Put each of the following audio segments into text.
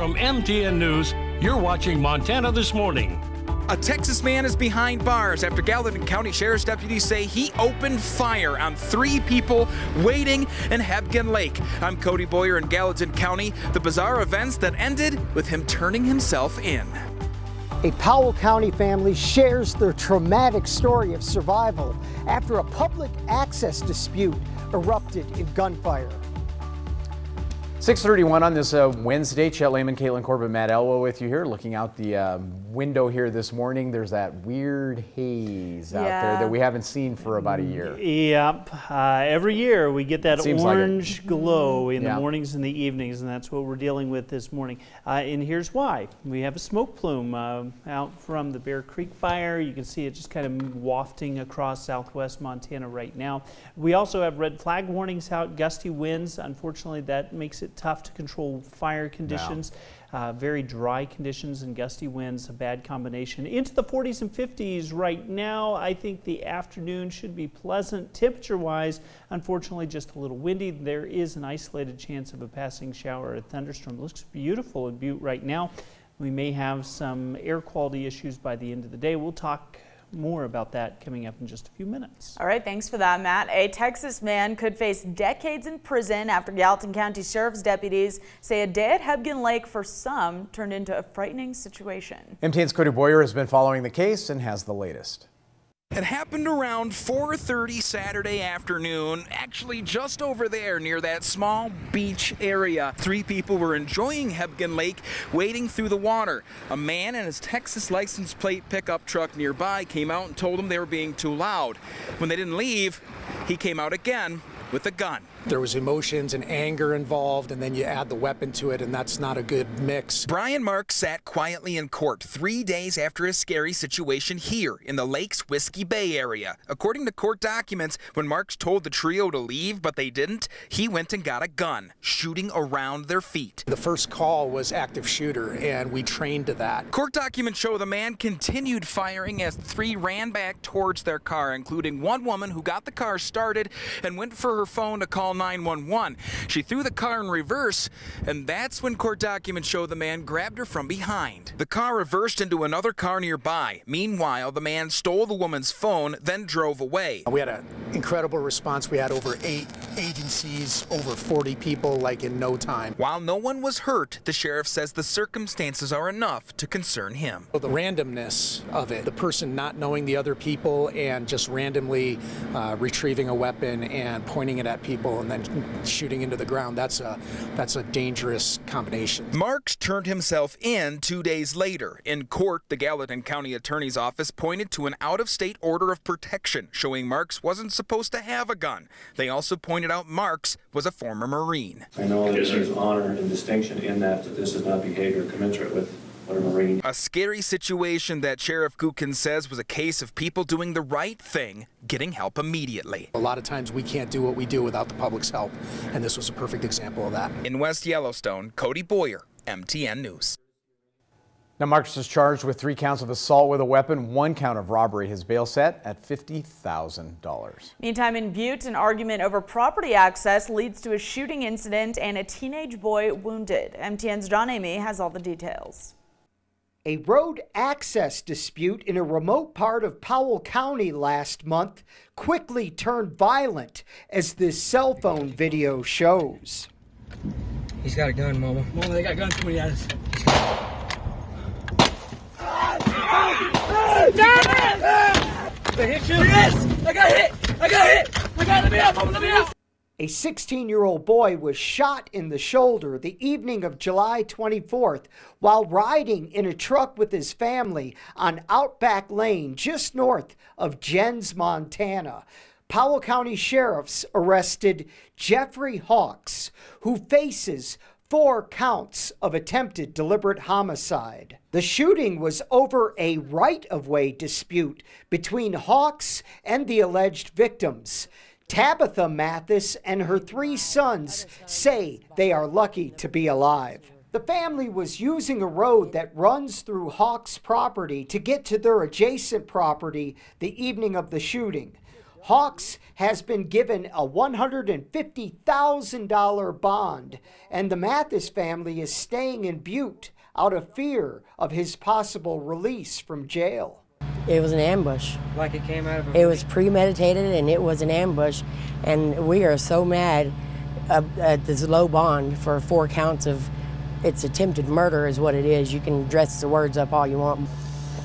From MTN News, you're watching Montana This Morning. A Texas man is behind bars after Gallatin County Sheriff's deputies say he opened fire on 3 people waiting in Hebgen Lake. I'm Cody Boyer in Gallatin County. The bizarre events that ended with him turning himself in. A Powell County family shares their traumatic story of survival after a public access dispute erupted in gunfire. 6:31 on this Wednesday. Chet Lehman, Caitlin Corbett, Matt Elwell with you here. Looking out the window here this morning, there's that weird haze out there that we haven't seen for about a year. Yep. Every year we get that orange glow in the mornings and the evenings, and that's what we're dealing with this morning. And here's why. We have a smoke plume out from the Bear Creek fire. You can see it just kind of wafting across southwest Montana right now. We also have red flag warnings out, gusty winds. Unfortunately, that makes it tough to control fire conditions. Very dry conditions and gusty winds, a bad combination. Into the 40s and 50s right now. I think the afternoon should be pleasant temperature-wise. Unfortunately, just a little windy. There is an isolated chance of a passing shower or a thunderstorm. It looks beautiful in Butte right now. We may have some air quality issues by the end of the day. We'll talk more about that coming up in just a few minutes. All right, thanks for that, Matt. A Texas man could face decades in prison after Gallatin County Sheriff's deputies say a day at Hebgen Lake for some turned into a frightening situation. MTN's Cody Boyer has been following the case and has the latest. It happened around 4:30 Saturday afternoon, actually just over there near that small beach area. 3 people were enjoying Hebgen Lake, wading through the water. A man in his Texas license plate pickup truck nearby came out and told them they were being too loud. When they didn't leave, he came out again with a gun. There was emotions and anger involved, and then you add the weapon to it, and that's not a good mix. Brian Marks sat quietly in court 3 days after a scary situation here in the Lakes Whiskey Bay area. According to court documents, when Marks told the trio to leave, but they didn't, he went and got a gun, shooting around their feet. The first call was active shooter, and we trained to that. Court documents show the man continued firing as the 3 ran back towards their car, including one woman who got the car started and went for her phone to call 911. She threw the car in reverse, and that's when court documents show the man grabbed her from behind. The car reversed into another car nearby. Meanwhile, the man stole the woman's phone, then drove away. We had an incredible response. We had over 8 agencies, over 40 people, like in no time. While no one was hurt, the sheriff says the circumstances are enough to concern him. The randomness of it, the person not knowing the other people and just randomly retrieving a weapon and pointing it at people and then shooting into the ground, that's a dangerous combination. Marks turned himself in 2 days later. In court, the Gallatin County Attorney's Office pointed to an out-of-state order of protection showing Marks wasn't supposed to have a gun. They also pointed out Marks was a former Marine. I know that there's honor and distinction in that this is not behavior commensurate with what a Marine. A scary situation that Sheriff Gukin says was a case of people doing the right thing, getting help immediately. A lot of times we can't do what we do without the public's help, and this was a perfect example of that. In West Yellowstone, Cody Boyer, MTN News. Now, Marcus is charged with 3 counts of assault with a weapon, 1 count of robbery. His bail set at $50,000. Meantime, in Butte, an argument over property access leads to a shooting incident and a teenage boy wounded. MTN's John Amy has all the details. A road access dispute in a remote part of Powell County last month quickly turned violent, as this cell phone video shows. He's got a gun, Mama. Mama, they got guns coming at us. They hit you? Yes! I got hit! I got hit! Let me out, Mama, let me out! A 16-year-old boy was shot in the shoulder the evening of July 24th while riding in a truck with his family on Outback Lane just north of Jens, Montana. Powell County sheriffs arrested Jeffrey Hawks, who faces 4 counts of attempted deliberate homicide. The shooting was over a right-of-way dispute between Hawks and the alleged victims. Tabitha Mathis and her 3 sons say they are lucky to be alive. The family was using a road that runs through Hawks' property to get to their adjacent property the evening of the shooting. Hawks has been given a $150,000 bond, and the Mathis family is staying in Butte out of fear of his possible release from jail. It was an ambush. Like it came out of a... It was premeditated, and it was an ambush, and we are so mad at this low bond for 4 counts of, it's attempted murder is what it is. You can dress the words up all you want.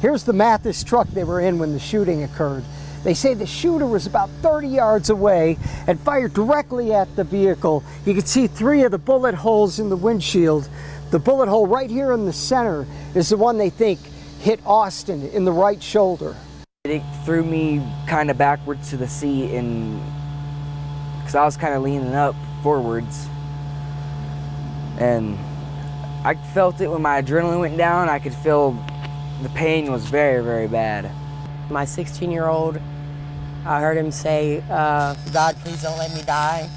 Here's the Mathis truck they were in when the shooting occurred. They say the shooter was about 30 yards away and fired directly at the vehicle. You can see 3 of the bullet holes in the windshield. The bullet hole right here in the center is the one they think hit Austin in the right shoulder. It threw me kind of backwards to the seat, and because I was kind of leaning up forwards, and I felt it when my adrenaline went down. I could feel the pain was very, very bad. My 16-year-old, I heard him say, God, please don't let me die.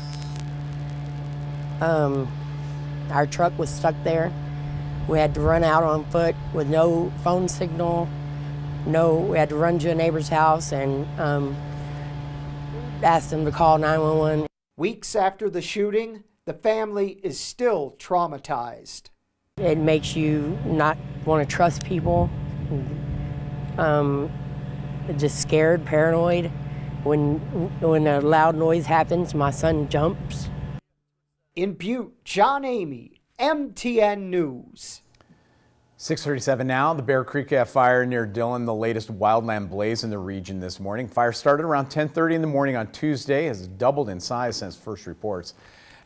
Our truck was stuck there. We had to run out on foot with no phone signal. We had to run to a neighbor's house and ask them to call 911. Weeks after the shooting, the family is still traumatized. It makes you not want to trust people. Just scared, paranoid. When a loud noise happens, my son jumps. In Butte, John Amy, MTN News. 6:37 now. The Bear Creek fire near Dillon, the latest wildland blaze in the region this morning. Fire started around 10:30 in the morning on Tuesday, has doubled in size since first reports.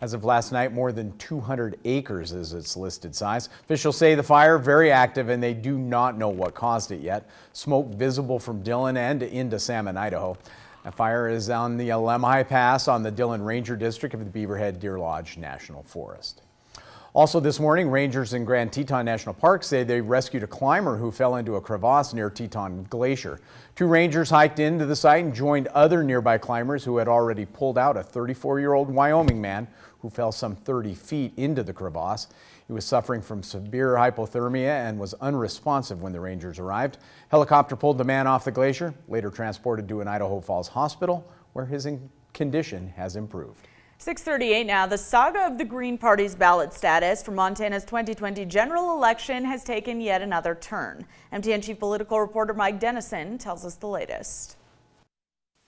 As of last night, more than 200 acres is its listed size. Officials say the fire very active and they do not know what caused it yet. Smoke visible from Dillon and into Salmon, Idaho. The fire is on the Lemhi Pass on the Dillon Ranger District of the Beaverhead Deer Lodge National Forest. Also this morning, rangers in Grand Teton National Park say they rescued a climber who fell into a crevasse near Teton Glacier. 2 rangers hiked into the site and joined other nearby climbers who had already pulled out a 34-year-old Wyoming man who fell some 30 feet into the crevasse. He was suffering from severe hypothermia and was unresponsive when the rangers arrived. Helicopter pulled the man off the glacier, later transported to an Idaho Falls hospital where his condition has improved. 6:38 now. The saga of the Green Party's ballot status for Montana's 2020 general election has taken yet another turn. MTN Chief Political Reporter Mike Dennison tells us the latest.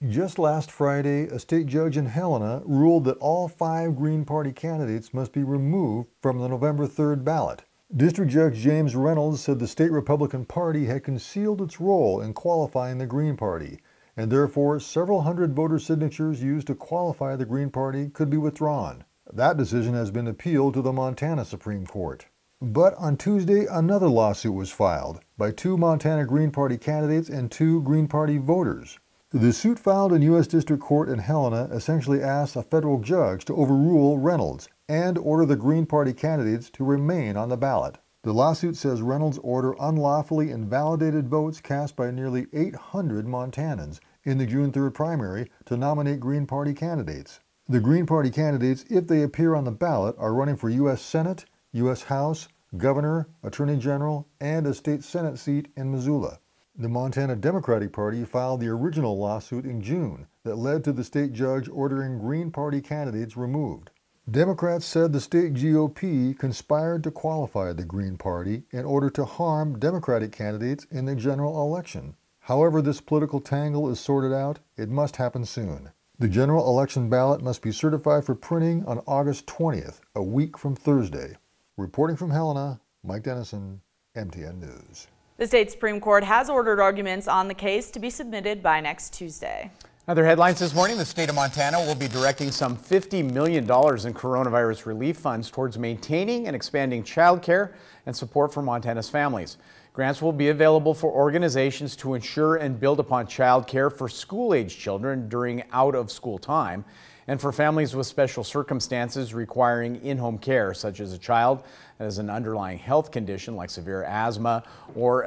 Just last Friday, a state judge in Helena ruled that all 5 Green Party candidates must be removed from the November 3rd ballot. District Judge James Reynolds said the state Republican Party had concealed its role in qualifying the Green Party, and therefore several hundred voter signatures used to qualify the Green Party could be withdrawn. That decision has been appealed to the Montana Supreme Court. But on Tuesday, another lawsuit was filed by 2 Montana Green Party candidates and 2 Green Party voters. The suit filed in U.S. District Court in Helena essentially asks a federal judge to overrule Reynolds and order the Green Party candidates to remain on the ballot. The lawsuit says Reynolds' order unlawfully invalidated votes cast by nearly 800 Montanans in the June 3rd primary to nominate Green Party candidates. The Green Party candidates, if they appear on the ballot, are running for U.S. Senate, U.S. House, Governor, Attorney General, and a state Senate seat in Missoula. The Montana Democratic Party filed the original lawsuit in June that led to the state judge ordering Green Party candidates removed. Democrats said the state GOP conspired to qualify the Green Party in order to harm Democratic candidates in the general election. However this political tangle is sorted out, it must happen soon. The general election ballot must be certified for printing on August 20th, a week from Thursday. Reporting from Helena, Mike Dennison, MTN News. The state Supreme Court has ordered arguments on the case to be submitted by next Tuesday. Other headlines this morning, the state of Montana will be directing some $50 million in coronavirus relief funds towards maintaining and expanding child care and support for Montana's families. Grants will be available for organizations to ensure and build upon child care for school-age children during out-of-school time, and for families with special circumstances requiring in-home care, such as a child that has an underlying health condition like severe asthma or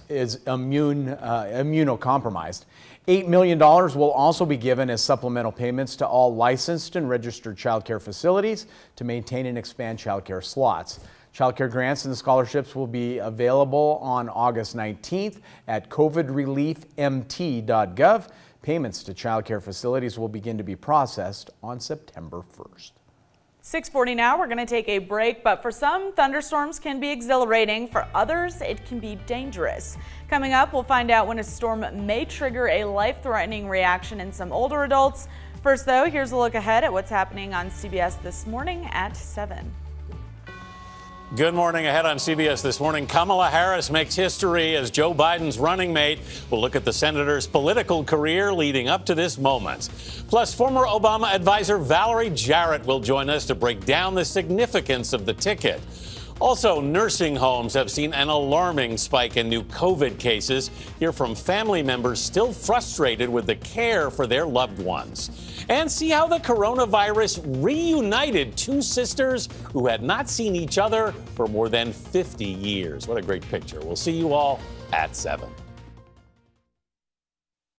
is immunocompromised. $8 million will also be given as supplemental payments to all licensed and registered child care facilities to maintain and expand child care slots. Child care grants and scholarships will be available on August 19th at covidreliefmt.gov. Payments to child care facilities will begin to be processed on September 1st. 6:40 now. We're going to take a break, but for some, thunderstorms can be exhilarating. For others, it can be dangerous. Coming up, we'll find out when a storm may trigger a life-threatening reaction in some older adults. First, though, here's a look ahead at what's happening on CBS This Morning at 7. Good morning. Ahead on CBS This Morning, Kamala Harris makes history as Joe Biden's running mate. We'll look at the senator's political career leading up to this moment. Plus, former Obama advisor Valerie Jarrett will join us to break down the significance of the ticket. Also, nursing homes have seen an alarming spike in new COVID cases. Hear from family members still frustrated with the care for their loved ones. And see how the coronavirus reunited two sisters who had not seen each other for more than 50 years. What a great picture. We'll see you all at 7.